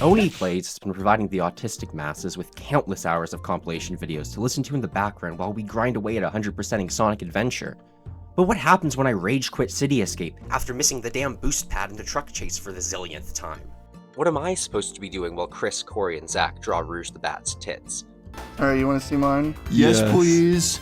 Oney Plays has been providing the autistic masses with countless hours of compilation videos to listen to in the background while we grind away at 100%ing Sonic Adventure. But what happens when I rage quit City Escape after missing the damn boost pad in the truck chase for the zillionth time? What am I supposed to be doing while Chris, Corey, and Zach draw Rouge the Bat's tits? Alright, you wanna see mine? Yes, please.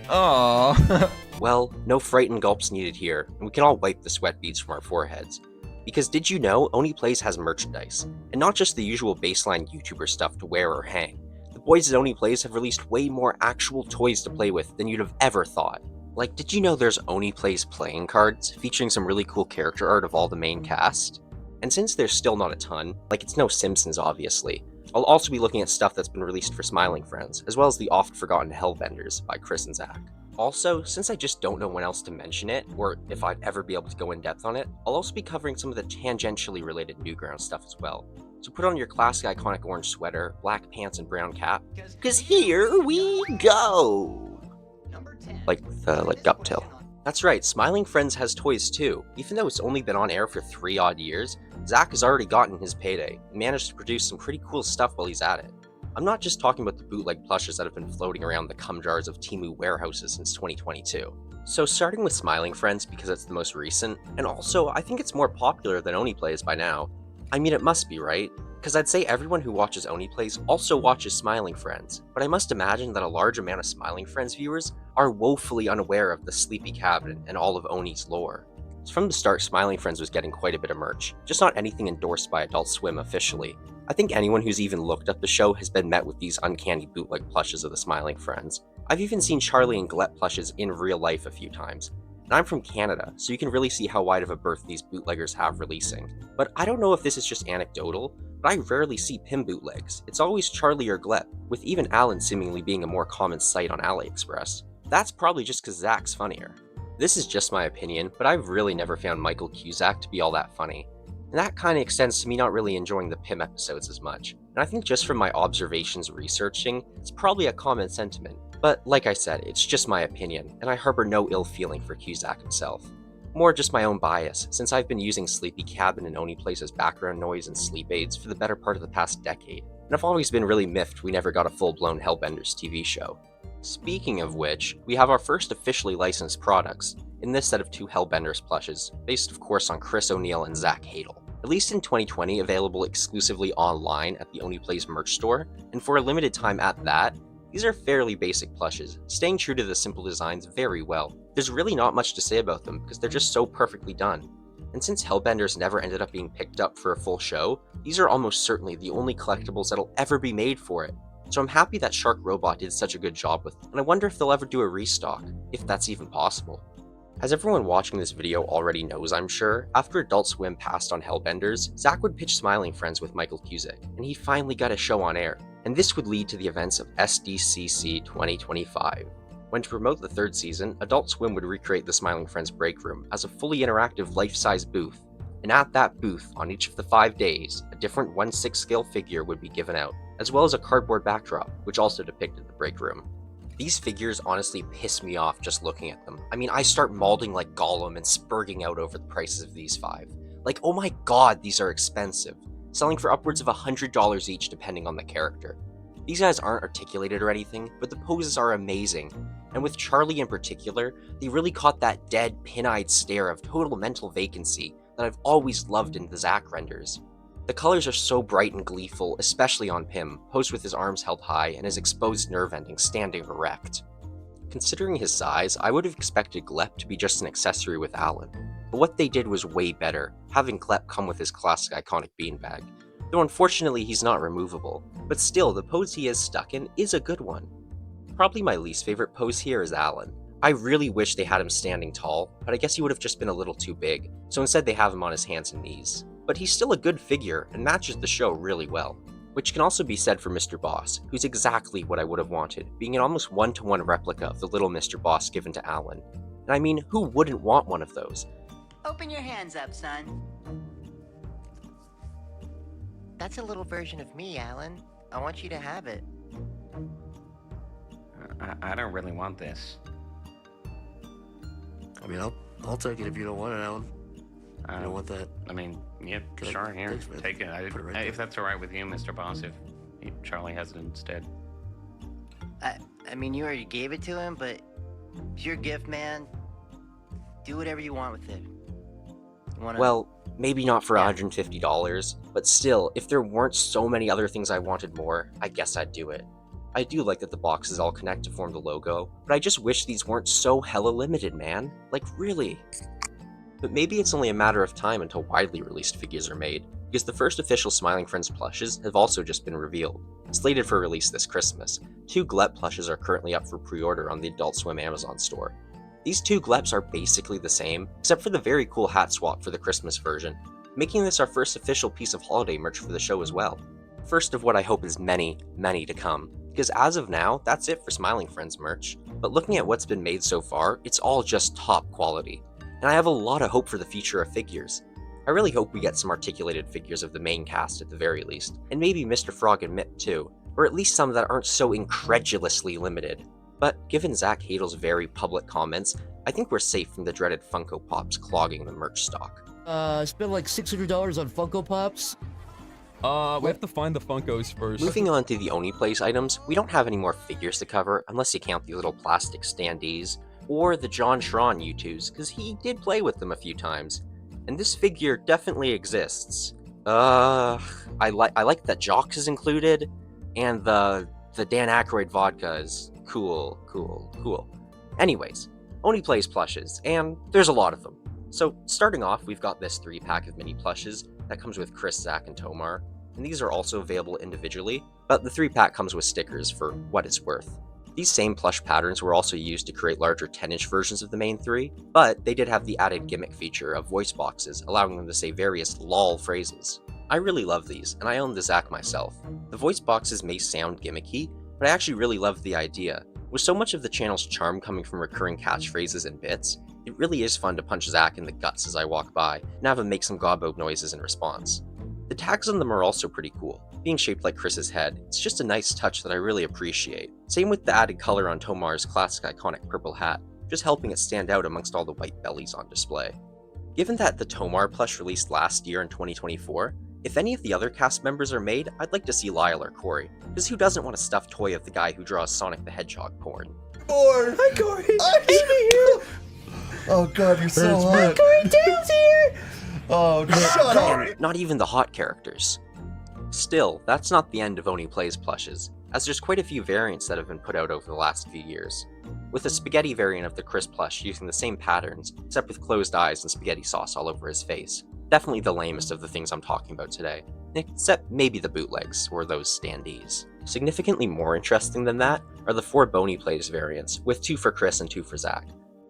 Aww. Well, no frightened gulps needed here, and we can all wipe the sweat beads from our foreheads. Because did you know OneyPlays has merchandise? And not just the usual baseline YouTuber stuff to wear or hang. The boys at OneyPlays have released way more actual toys to play with than you'd have ever thought. Like, did you know there's OneyPlays playing cards, featuring some really cool character art of all the main cast? And since there's still not a ton, like it's no Simpsons obviously, I'll also be looking at stuff that's been released for Smiling Friends, as well as the oft-forgotten Hellbenders by Chris and Zach. Also, since I just don't know when else to mention it, or if I'd ever be able to go in depth on it, I'll also be covering some of the tangentially related Newgrounds stuff as well. So put on your classic iconic orange sweater, black pants, and brown cap, cause here we go! Like Dovetail. That's right, Smiling Friends has toys too. Even though it's only been on air for 3 odd years, Zach has already gotten his payday, and managed to produce some pretty cool stuff while he's at it. I'm not just talking about the bootleg plushes that have been floating around the cum jars of Temu warehouses since 2022. So starting with Smiling Friends because it's the most recent, and also I think it's more popular than OneyPlays by now. I mean, it must be, right? Because I'd say everyone who watches OneyPlays also watches Smiling Friends, but I must imagine that a large amount of Smiling Friends viewers are woefully unaware of the Sleepy Cabinet and all of Oney's lore. So from the start, Smiling Friends was getting quite a bit of merch, just not anything endorsed by Adult Swim officially. I think anyone who's even looked up the show has been met with these uncanny bootleg plushes of the Smiling Friends. I've even seen Charlie and Glett plushes in real life a few times. And I'm from Canada, so you can really see how wide of a berth these bootleggers have releasing. But I don't know if this is just anecdotal, but I rarely see Pim bootlegs. It's always Charlie or Glett, with even Alan seemingly being a more common sight on AliExpress. That's probably just because Zach's funnier. This is just my opinion, but I've really never found Michael Cusack to be all that funny. And that kind of extends to me not really enjoying the Pim episodes as much. And I think just from my observations researching, it's probably a common sentiment. But like I said, it's just my opinion, and I harbor no ill feeling for Cusack himself. More just my own bias, since I've been using Sleepy Cabin and Oney Plays as background noise and sleep aids for the better part of the past decade. And I've always been really miffed we never got a full-blown Hellbenders TV show. Speaking of which, we have our first officially licensed products, in this set of 2 Hellbenders plushes, based of course on Chris O'Neill and Zach Hadel. Released in 2020, available exclusively online at the Oney Plays merch store, and for a limited time at that, these are fairly basic plushes, staying true to the simple designs very well. There's really not much to say about them because they're just so perfectly done. And since Hellbenders never ended up being picked up for a full show, these are almost certainly the only collectibles that'll ever be made for it. So I'm happy that Shark Robot did such a good job with it, and I wonder if they'll ever do a restock, if that's even possible. As everyone watching this video already knows, I'm sure, after Adult Swim passed on Hellbenders, Zach would pitch Smiling Friends with Michael Cusack, and he finally got a show on air. And this would lead to the events of SDCC 2025, when to promote the 3rd season, Adult Swim would recreate the Smiling Friends break room as a fully interactive life-size booth. And at that booth, on each of the 5 days, a different 1/6 scale figure would be given out, as well as a cardboard backdrop, which also depicted the break room. These figures honestly piss me off just looking at them. I mean, I start mauling like Gollum and spurging out over the prices of these 5. Like, oh my god, these are expensive, selling for upwards of $100 each depending on the character. These guys aren't articulated or anything, but the poses are amazing, and with Charlie in particular, they really caught that dead, pin-eyed stare of total mental vacancy that I've always loved in the Zach renders. The colors are so bright and gleeful, especially on Pim, posed with his arms held high and his exposed nerve ending standing erect. Considering his size, I would have expected Glep to be just an accessory with Alan, but what they did was way better, having Glep come with his classic iconic beanbag. Though unfortunately he's not removable, but still the pose he is stuck in is a good one. Probably my least favorite pose here is Alan. I really wish they had him standing tall, but I guess he would have just been a little too big, so instead they have him on his hands and knees. But he's still a good figure and matches the show really well. Which can also be said for Mr. Boss, who's exactly what I would have wanted, being an almost one-to-one replica of the little Mr. Boss given to Alan. And I mean, who wouldn't want one of those? Open your hands up, son. That's a little version of me, Alan. I want you to have it. I don't really want this. I mean, I'll take it if you don't want it, Alan. I don't want that. I mean, yeah, Good. sure, here, Thanks, man. take it. Put it right If that's all right with you, Mr. Boss, if Charlie has it instead. I mean, you already gave it to him, but it's your gift, man. Do whatever you want with it. You wanna... Well, maybe not for Yeah. $150, but still, if there weren't so many other things I wanted more, I guess I'd do it. I do like that the boxes all connect to form the logo, but I just wish these weren't so hella limited, man. Like, really. But maybe it's only a matter of time until widely released figures are made, because the first official Smiling Friends plushes have also just been revealed. Slated for release this Christmas, 2 Glep plushes are currently up for pre-order on the Adult Swim Amazon store. These 2 Gleps are basically the same, except for the very cool hat swap for the Christmas version, making this our first official piece of holiday merch for the show as well. First of what I hope is many, many to come, because as of now, that's it for Smiling Friends merch, but looking at what's been made so far, it's all just top quality, and I have a lot of hope for the future of figures. I really hope we get some articulated figures of the main cast at the very least, and maybe Mr. Frog and Mip too, or at least some that aren't so incredulously limited. But given Zach Hadel's very public comments, I think we're safe from the dreaded Funko Pops clogging the merch stock. Spent like $600 on Funko Pops. We have to find the Funkos first. Moving on to the Oney Plays items, we don't have any more figures to cover unless you count the little plastic standees, or the John Schron U2s, because he did play with them a few times. And this figure definitely exists. I like that Jocks is included, and the Dan Aykroyd vodka is cool. Anyways, Oney Plays plushes, and there's a lot of them. So starting off, we've got this 3-pack of mini plushes that comes with Chris, Zach, and Tomar, and these are also available individually, but the 3-pack comes with stickers for what it's worth. These same plush patterns were also used to create larger 10-inch versions of the main 3, but they did have the added gimmick feature of voice boxes, allowing them to say various lol phrases. I really love these, and I own the Zach myself. The voice boxes may sound gimmicky, but I actually really love the idea. With so much of the channel's charm coming from recurring catchphrases and bits, it really is fun to punch Zach in the guts as I walk by, and have him make some gobbo noises in response. The tags on them are also pretty cool, being shaped like Chris's head. It's just a nice touch that I really appreciate. Same with the added color on Tomar's classic iconic purple hat, just helping it stand out amongst all the white bellies on display. Given that the Tomar plush released last year in 2024, if any of the other cast members are made, I'd like to see Lyle or Corey, because who doesn't want a stuffed toy of the guy who draws Sonic the Hedgehog porn? Corey! Hi, Corey! I hate you! Oh god, you're so hot. Corey Tails here! Oh, shut up! Not even the hot characters. Still, that's not the end of Oney Plays plushes, as there's quite a few variants that have been put out over the last few years. With a spaghetti variant of the Chris plush using the same patterns, except with closed eyes and spaghetti sauce all over his face. Definitely the lamest of the things I'm talking about today, except maybe the bootlegs, or those standees. Significantly more interesting than that are the 4 Oney Plays variants, with 2 for Chris and 2 for Zach.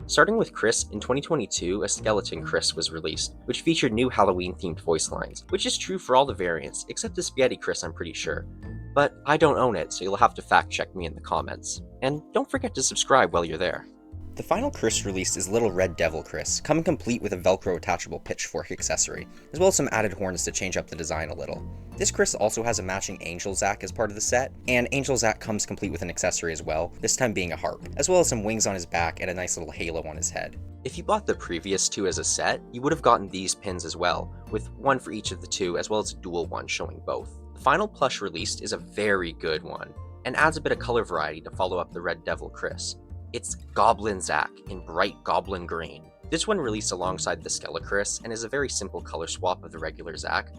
Starting with Chris, in 2022, a Skeleton Chris was released, which featured new Halloween-themed voice lines, which is true for all the variants, except the Spaghetti Chris I'm pretty sure. But I don't own it, so you'll have to fact-check me in the comments. And don't forget to subscribe while you're there. The final Chris released is Little Red Devil Chris, coming complete with a Velcro attachable pitchfork accessory, as well as some added horns to change up the design a little. This Chris also has a matching Angel Zack as part of the set, and Angel Zack comes complete with an accessory as well, this time being a harp, as well as some wings on his back and a nice little halo on his head. If you bought the previous 2 as a set, you would have gotten these pins as well, with 1 for each of the 2 as well as a dual one showing both. The final plush released is a very good one, and adds a bit of color variety to follow up the Red Devil Chris. It's Goblin Zack in bright goblin green. This one released alongside the Skelecris and is a very simple color swap of the regular Zack,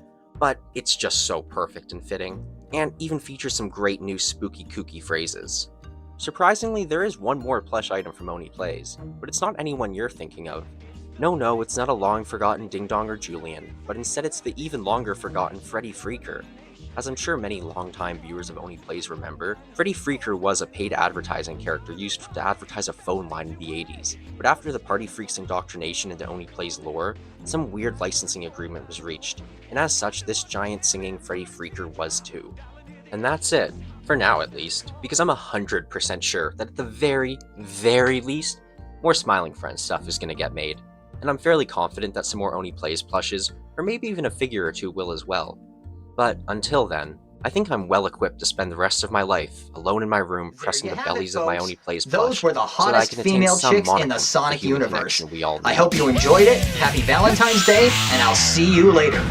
but it's just so perfect and fitting, and even features some great new spooky kooky phrases. Surprisingly, there is one more plush item from Oney Plays, but it's not anyone you're thinking of. No, it's not a long forgotten Ding Dong or Julian, but instead it's the even longer forgotten Freddy Freaker. As I'm sure many longtime viewers of Oney Plays remember, Freddy Freaker was a paid advertising character used to advertise a phone line in the 80s, but after the Party Freak's indoctrination into Oney Plays lore, some weird licensing agreement was reached, and as such this giant singing Freddy Freaker was too. And that's it, for now at least, because I'm 100% sure that at the very, very least, more Smiling Friends stuff is going to get made, and I'm fairly confident that some more Oney Plays plushes, or maybe even a figure or 2 will as well. But until then, I think I'm well equipped to spend the rest of my life alone in my room pressing you the have it, bellies of my folks. Oney Plays Those plush were the so that I hottest can attain female some chicks in modicum the of Sonic human universe. connection we all I need. hope you enjoyed it. Happy Valentine's Day, and I'll see you later.